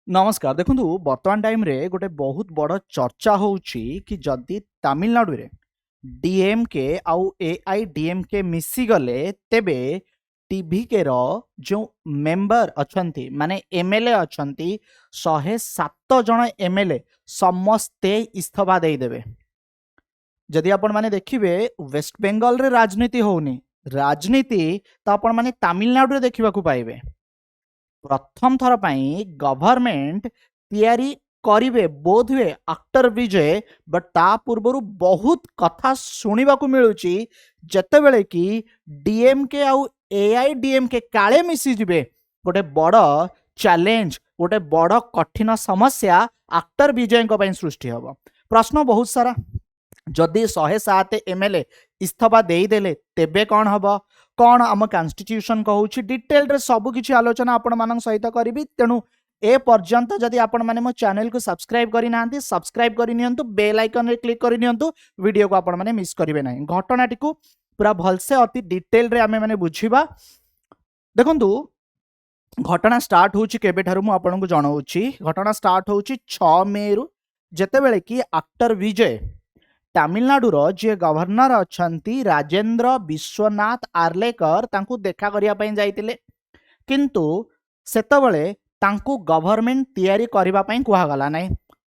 नमस्कार देखु बर्तमान टाइम रे गोटे बहुत बड़ चर्चा होउची कि जदि तमिलनाडु रे डीएमके आउ एआईडीएमके मिसी गले तेबे टीवीके रो जो मेंबर अछंती माने एमएलए अछंती 107 जन एमएलए समस्ते इस्तीफा दे देबे। जदि आपण माने देखिबे वेस्ट बेंगल रे राजनीति होउनी राजनीति तो आपण माने तमिलनाडु रे देखिबा को पाइबे। प्रथम थर पाई गवर्नमेंट तैयारी करिवे बोध हुए आफ्टर विजय बट ता पूर्व बहुत कथा शुणा मिलूची जेतेबेले कि डीएमके आउ एआईडीएमके काले मिसी जिवे गोटे बड़ चैलेंज गोटे बड़ कठिन समस्या आफ्टर विजय सृष्टि हम। प्रश्न बहुत सारा जदि 107 एमएलए इस्तीफा देदेले तेबे कौन हम कौन आम कन्स्टिट्यूशन कहूँ डिटेल रे सब किसी आलोचना आपण मान सहित करी तेणु ए पर्यंत जदि आपण माने मो चैनल को सब्सक्राइब करि नांती सब्सक्राइब करि नियंतु बेल आइकन रे क्लिक करि नियंतु वीडियो को आपण माने मिस करिवे नाही। घटनाटी को पूरा भलसे अति डिटेल रे आमे माने बुझिबा। देखंतु घटना स्टार्ट होउची केबे ठारु मु आपण को जणाउची। घटना स्टार्ट होउची 6 मे रु जेतेबेले कि आफ्टर विजय तमिलनाडुर जे गवर्नर अछंती राजेंद्र विश्वनाथ आर्लेकर तांकू देखा करिया पई जाइतिले किंतु सेतबेले तांकू गवर्नमेंट तैयारी करबा पई कुहा गला नै।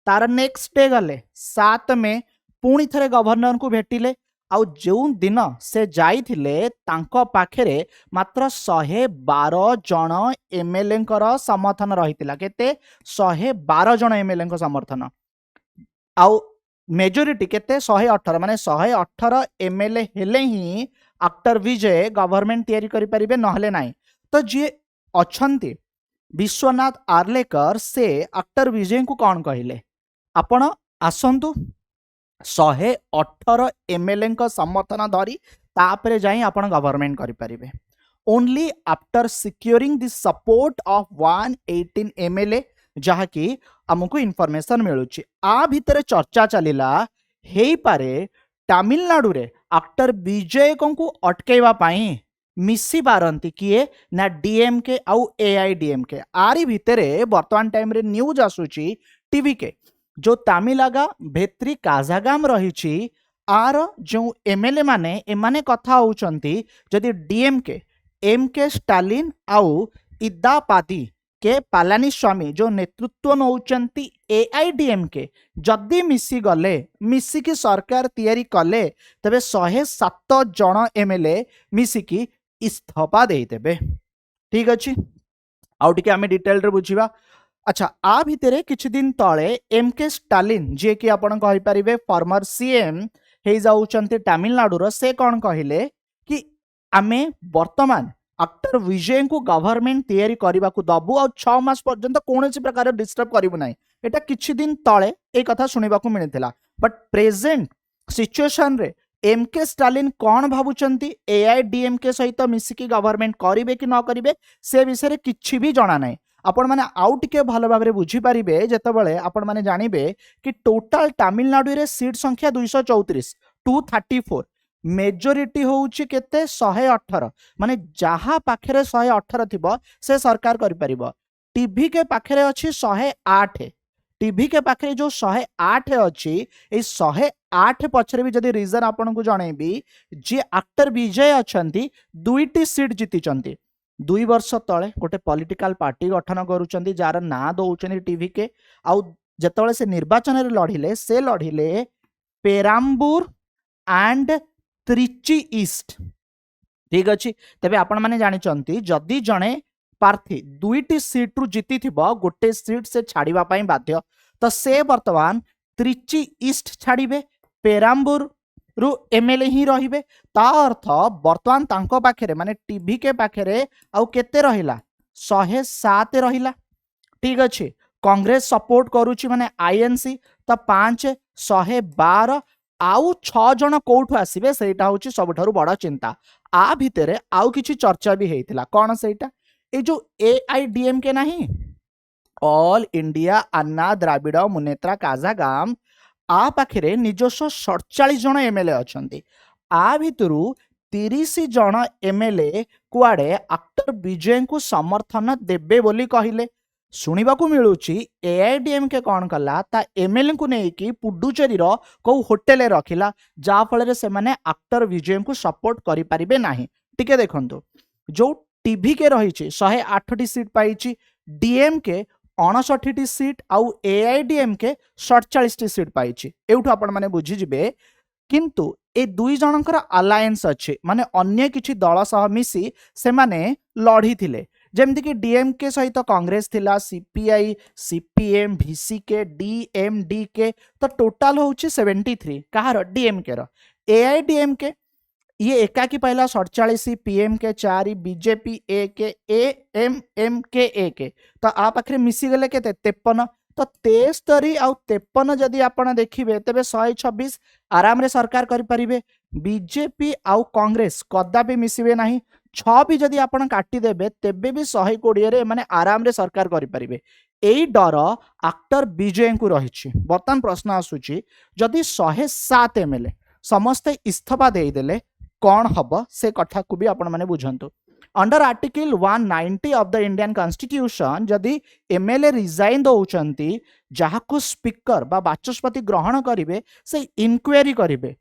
तार नेक्स्ट डे गले 7 मे पुणी थरे गवर्नर को भेटिले आउ जो दिन से जाइथिले तांको पाखरे मात्र 112 जन एमएलए समर्थन रहितिला। केते 112 जन एमएलए समर्थन आउ मेजोरिटी केते 118 माने 118 एमएलए हेले ही आफ्टर विजय गवर्नमेंट तैयारी करि परिबे नहले नाही। तो जे अछंती विश्वनाथ आर्लेकर से आफ्टर विजय को कौन कहले आपण आसंतु 118 एमएलए समर्थन धरी तापरे जाई आपण गवर्नमेंट करि परिबे only after securing the support of 118 MLA जहाँकि आमको इनफॉरमेशन मिलूची। आ भितर चर्चा चलिला हेई पारे तमिलनाडु रे आफ्टर विजय को अटकेवा पाई मिसी पारंती किए ना डीएमके आउ एआईडीएमके। आरी भितरे वर्तमान टाइम रे न्यूज आसुची टीवी के जो तामिलागा भेत्री काजागाम रही आर जो एमएलए माने एमाने कथा होउचंती जदि डीएमके एमके स्टालिन आउ इद्दापादी के पालानीस्वामी जो नेतृत्व नौचंती एआईडीएमके जदि मिसी गले मिसिकी सरकार तैयारी कले तबे 107 जन एमएलए मिसिकी इस्तीफा देदेबे। ठीक अच्छे आउ टिके आमे डिटेल रे बुझिबा। अच्छा आ भितरे किछि दिन तळे एमके स्टालिन जे कि आपण कहि परिबे फॉर्मर सीएम हे जाउचंती तमिलनाडुर से कोन कहिले कि आमे वर्तमान आफ्टर विजय को गवर्नमेंट तैयारी करने को दबु आ 6 मास पर्यंत कौन प्रकार डिस्टर्ब करू ना। एटा किछि दिन तले ए कथा सुनिबा को मिलथिला बट प्रेजेंट सिचुएशन रे एमके स्टालिन कौन भाबुचंती एआईडीएमके सहित मिसिकी गवर्नमेंट करिवे कि न करिवे से विषय किछि भी जणा नै। आपण माने आउ टिके भलो भाबरे बुझी पारिबे जेतेबेले आपण माने जानिबे कि टोटल तमिलनाडु रे सीट संख्या 234 234 मेजोरिटी होउची केते 118 माने जहा पाखरे 118 थिबो से सरकार करि परिबो। टीवी के पाखरे अछि 108 टीवी के पाखरे जो 108 अछि ए 108 पछरे भी जदि रीजन आपन को जणैबी जे आफ्टर विजय अछंती दुईटी सीट जीति चंती 2 वर्ष तळे गोटे पॉलिटिकल पार्टी गठन करूचंती जार ना दउचंती टीवी के आउ जेतबेले से निर्वाचन रे लढिले से लढिले पेराम्बूर एंड त्रिची ईस्ट। ठीक अच्छे तेबे आपण माने जानिचंती जदि जणे प्रार्थी दुईटी सीट रु जीति थिबो गोटे सीट से छाड़िबा पई बाध्य तो से वर्तमान त्रिची ईस्ट छाड़िबे पेराम्बूर रु एमएलए ही रहिबे। ता अर्थ वर्तमान तांको पाखरे माने टीवी के पाखरे आउ केते रहिला 107 रहिला। ठीक अच्छे कांग्रेस सपोर्ट करूची माने आईएनसी तो 5 112 आउ 6 जन कोठु आसीबे सेटा होची सबठारु बड़ चिंता। आ भितरे आउ किछि चर्चा भी हेइतिला कोन सेटा ए जो एआईडीएमके नाही ऑल इंडिया अन्ना द्राविड़ मुनेत्रा काजागाम आ पाखरे निजस्व 47 जन एमएलए अछंती। आ भितरु 30 जन एमएलए कुआडे आफ्टर विजय को समर्थन देबे बोली कहिले शुणिबाकू मिलूची एआईडीएमके कौन कला ता एमएलए को लेकिन पुडुचेरी कौ होटेल रखिला जहाँफल से मैंने आक्टर विजय को सपोर्ट करें ना टिके देखो जो टीवी के रही 108 सीट पाई डीएमके 59 सीट आउ एआईडीएमके 47 सीट पाई एवठू आपण माने बुझीजिबे किंतु ए दुई जनकर अलायंस अच्छे माने अन्य किछि दल सह मिसी से माने लड़ी थिले जेमती कि डीएमके सहित कांग्रेस थिला सीपीआई सीपीएम वीसीके डीएमडीके तो टोटाल होउछि 73 कहार डीएमके रो एआईडीएमके ये एकाकी पहला 47 पीएमके 4 बीजेपी एक एएमएमके एक तो आ पाखरे मिसी गले केते 53 तो 73 आउ 53 जदि आपण देखिबे तबे 126 आराम रे सरकार करि परिबे बीजेपी आउ कांग्रेस कदापि मिसिबे नाही 6 भी जदि आपण काटी देबे तेबे भी 120 रे माने आराम रे सरकार करि परिबे एई डर आक्टर विजय को रहिछि बर्तमान प्रश्न आसुछि जदि 107 एमएलए समस्ते इस्तीफा दे देले कौन हम से कथा को भी आपण माने बुझंतु under article 190 of the Indian constitution जदि एमएलए रिजाइन दउचंती जहाको स्पीकर बा बाचस्पति ग्रहण करिवे से इंक्वायरी करिवे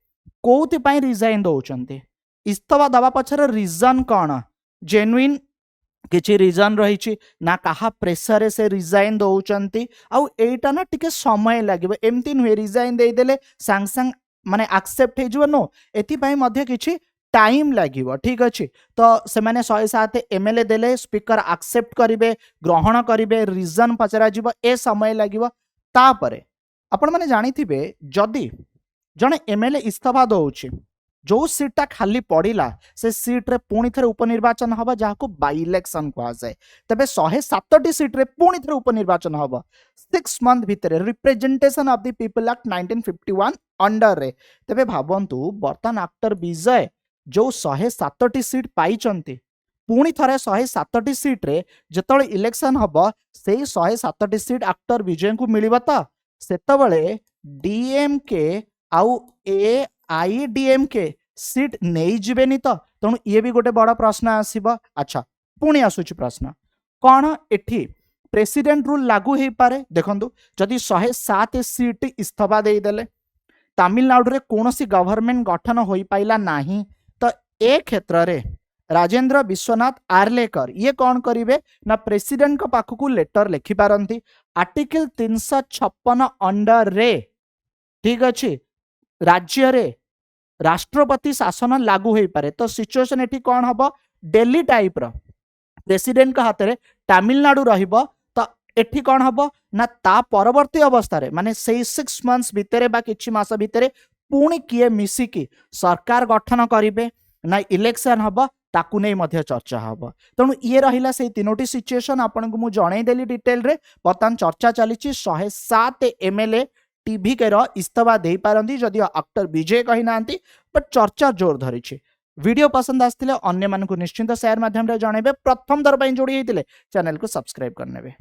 कोउति पई रिजाइन दउचंती इस्तीफा दवा पछर रीजन कौन जेन्युइन किछि रीजन रही ना कहा प्रेसर से रिजाइन दउचंती आउ एटा ना टिके समय लागिबो एमती नुहे रिजाइन दे देले सांग सांग माने एक्सेप्ट हे नो एथि पई मध्ये किछि टाइम लागिबो ठीक अछि तो से माने 107 एमएलए देले स्पीकर एक्सेप्ट करिवे ग्रहण करिवे रीजन पचरा जिवो ए समय लागिबो तापरे आपण माने जानि थिबे जदी जने एमएलए इस्तीफा दउछि जो सीटा खाली पड़िला से सीट रे पुणी थे उपनिर्वाचन हबा जहाको बाई इलेक्शन कहा जाए तबे 107 सीट रे पुणी थे उपनिर्वाचन हबा 6 मंथ भितर representation of the people act 1951 under रे तबे भाबंतु बर्तन आक्टर विजय जो 107 सीट पाई पुणी थरे 107 सीट रे जतळे इलेक्शन हबा से 107 सीट आक्टर विजय को मिलिबा ता सेतबळे डीएमके आउ एआईडीएमके सीट नहीं जिबेनी तो तेणु ये भी गोटे बड़ा प्रश्न आसीबा अच्छा पुणी आसुची प्रश्न कौन एठी प्रेसिडेंट रूल लागू हो पारे देखंतु जदि 107 सीट इस्तीफा दे देले तमिलनाडु रे कोनोसी गवर्नमेंट गठन होई पाइला नाही तो ए क्षेत्र रे राजेंद्र विश्वनाथ आर्लेकर ये कौन करिवे ना प्रेसिडेंट को पाखकू लेटर लिखि पारंती आर्टिकल 356 अंडर रे ठीक अछि राज्य रे राष्ट्रपति शासन लागू हो पारे तो सिचुएशन एठी कौन हम दिल्ली टाइप रो प्रेसिडेंट का हाथ में तमिलनाडु रहिबो तो एठी कौन हम ना ता परवर्ती अवस्था रे माने से 6 मंथ्स भितरे बा किछि मास भितरे पुणी किए मिसिकी सरकार गठन करिवे ना इलेक्शन हम ताकू नहीं मध्य चर्चा हम तेणु ये रहिला से तीनोटी सिचुएशन आपन को मु जणाई देली डिटेल रे बर्तमान चर्चा चली 107 एमएलए टीवी के इस्तीफा दे पारंती जदि आक्टर विजय कही ना बट चर्चा जोर धरी वीडियो पसंद आसते अन्य मानक निश्चिंत शेयर माध्यम रे जणेबे प्रथम दर जोड़ी होते चैनल को सब्सक्राइब करने।